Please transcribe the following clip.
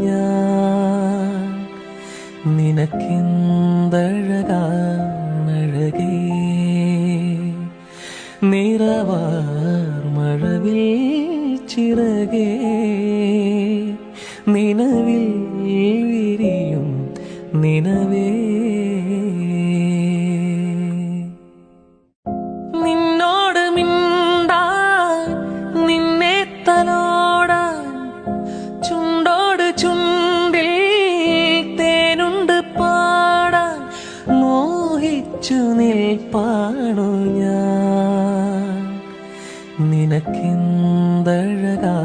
ഞാൻ നിനക്കെന്തഴകാണഴകേ നിറവാർ മഴവിൽ ചിറകേ നിനവിൽ വിരിയും നിനവേ നിന്നോട് മിണ്ടാൻ നിന്നെ തലോടാൻ ചുണ്ടോട് ചുണ്ടിൽ തേനുണ്ട് പാടാൻ മോഹിച്ചു നിൽപ്പാണു ഞാൻ നിനക്കെന്തഴകാ